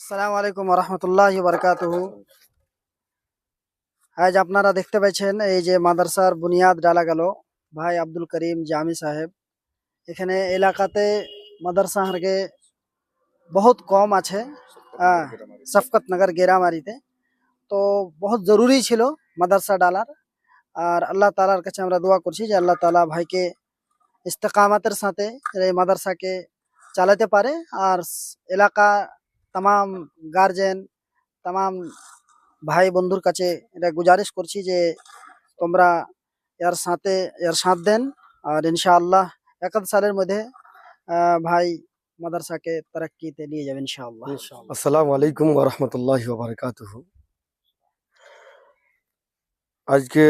আসসালামু আলাইকুম রহমতুল্লাহি বারাকাতুহু। আজ আপনারা দেখতে পাচ্ছেন এই যে মাদ্রাসার বুনিয়াদ ডালা গেল ভাই আব্দুল করিম জামি সাহেব। এখানে এলাকাতে মাদ্রাসা হারকে বহুত কম আছে। শফকত নগর গেরামারিতে তো বহুত জরুরি ছিল মাদ্রাসা ডালার। আর আল্লাহ তাআলার কাছে আমরা দোয়া করছি যে আল্লাহ তাআলা ভাইকে ইস্তেকামাতের সাথে এই মাদ্রাসাকে চালাতে পারে। আর এলাকা তামাম গার্জেন তামাম ভাই বন্ধুর কাছে এটা গুজারিশ করছি যে তোমরা এর সাথ দেন। আর ইনশাআল্লাহ এক আধ সালের মধ্যে ভাই মাদ্রাসাকে তারাক্কিতে নিয়ে যাবে ইনশাআল্লাহ। আসসালামু আলাইকুম ওয়া রাহমাতুল্লাহি ওয়া বারাকাতুহু। আজকে